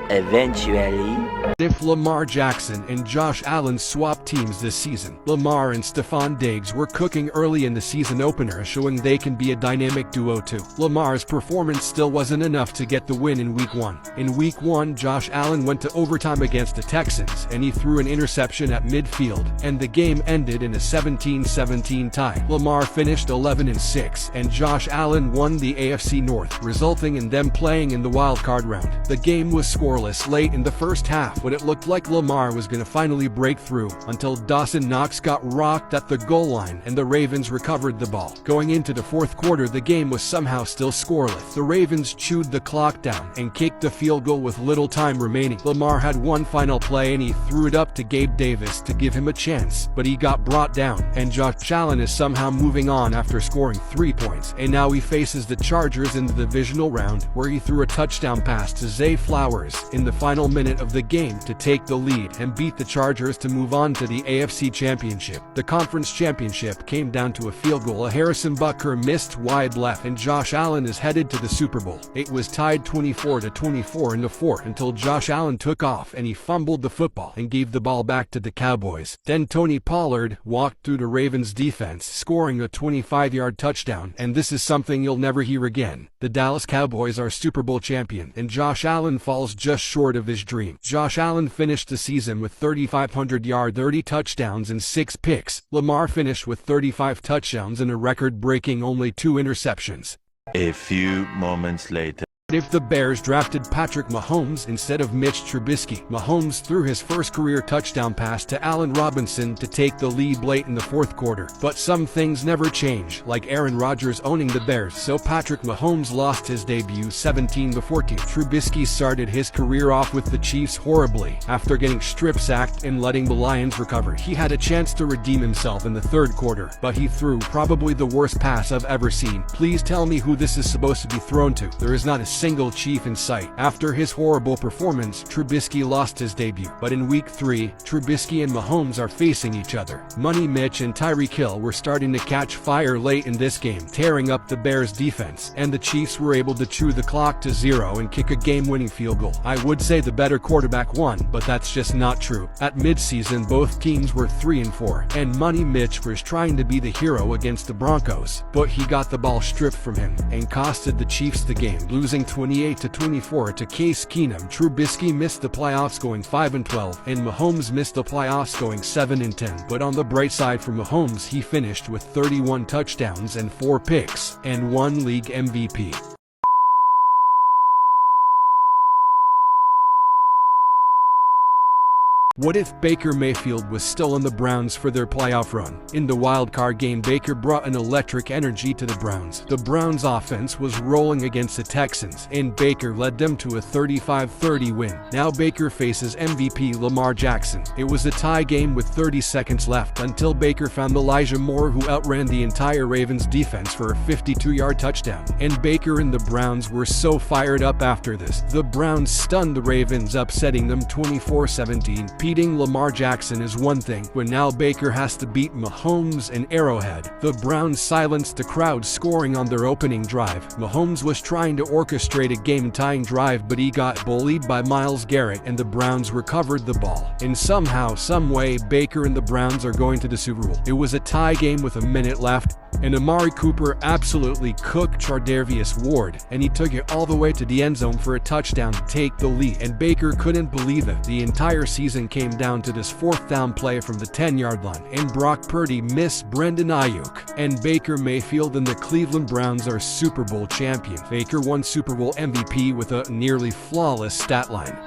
Eventually, if Lamar Jackson and Josh Allen swapped teams this season, Lamar and Stephon Diggs were cooking early in the season opener, showing they can be a dynamic duo too. Lamar's performance still wasn't enough to get the win in Week 1. In Week 1, Josh Allen went to overtime against the Texans, and he threw an interception at midfield, and the game ended in a 17-17 tie. Lamar finished 11-6, and Josh Allen won the AFC North, resulting in them playing in the wildcard round. The game was scoreless late in the first half, but it looked like Lamar was going to finally break through until Dawson Knox got rocked at the goal line and the Ravens recovered the ball. Going into the fourth quarter, the game was somehow still scoreless. The Ravens chewed the clock down and kicked a field goal with little time remaining. Lamar had one final play and he threw it up to Gabe Davis to give him a chance, but he got brought down, and Josh Allen is somehow moving on after scoring 3 points, and now he faces the Chargers in the divisional round, where he threw a touchdown pass to Zay Flowers in the final minute of the game to take the lead and beat the Chargers to move on to the AFC Championship. The conference championship came down to a field goal. A Harrison Butker missed wide left, and Josh Allen is headed to the Super Bowl. It was tied 24-24 in the fourth until Josh Allen took off and he fumbled the football and gave the ball back to the Cowboys. Then Tony Pollard walked through the Ravens defense, scoring a 25-yard touchdown, and this is something you'll never hear again. The Dallas Cowboys are Super Bowl champion, and Josh Allen falls just short of his dream. Josh Allen finished the season with 3,500 yards, 30 touchdowns, and 6 picks. Lamar finished with 35 touchdowns and a record-breaking only 2 interceptions. A few moments later. If the Bears drafted Patrick Mahomes instead of Mitch Trubisky, Mahomes threw his first career touchdown pass to Allen Robinson to take the lead late in the fourth quarter. But some things never change, like Aaron Rodgers owning the Bears, so Patrick Mahomes lost his debut 17-14. Trubisky started his career off with the Chiefs horribly after getting strip-sacked and letting the Lions recover. He had a chance to redeem himself in the third quarter, but he threw probably the worst pass I've ever seen. Please tell me who this is supposed to be thrown to. There is not a single Chief in sight. After his horrible performance, Trubisky lost his debut. But in Week 3, Trubisky and Mahomes are facing each other. Money Mitch and Tyreek Hill were starting to catch fire late in this game, tearing up the Bears' defense, and the Chiefs were able to chew the clock to 0 and kick a game-winning field goal. I would say the better quarterback won, but that's just not true. At midseason, both teams were 3-4, and Money Mitch was trying to be the hero against the Broncos, but he got the ball stripped from him and costed the Chiefs the game, losing 28-24 to Case Keenum. Trubisky missed the playoffs going 5-12, and Mahomes missed the playoffs going 7-10. But on the bright side for Mahomes, he finished with 31 touchdowns and 4 picks, and won league MVP. What if Baker Mayfield was still on the Browns for their playoff run? In the wildcard game, Baker brought an electric energy to the Browns. The Browns' offense was rolling against the Texans, and Baker led them to a 35-30 win. Now Baker faces MVP Lamar Jackson. It was a tie game with 30 seconds left until Baker found Elijah Moore, who outran the entire Ravens defense for a 52-yard touchdown. And Baker and the Browns were so fired up after this. The Browns stunned the Ravens, upsetting them 24-17. Beating Lamar Jackson is one thing, but now Baker has to beat Mahomes and Arrowhead. The Browns silenced the crowd, scoring on their opening drive. Mahomes was trying to orchestrate a game-tying drive, but he got bullied by Myles Garrett, and the Browns recovered the ball. And somehow, someway, Baker and the Browns are going to the Super Bowl. It was a tie game with a minute left, and Amari Cooper absolutely cooked Chardarvius Ward, and he took it all the way to the end zone for a touchdown to take the lead. And Baker couldn't believe it. The entire season came down to this fourth down play from the 10-yard line, and Brock Purdy missed Brendan Ayuk. And Baker Mayfield and the Cleveland Browns are Super Bowl champions. Baker won Super Bowl MVP with a nearly flawless stat line.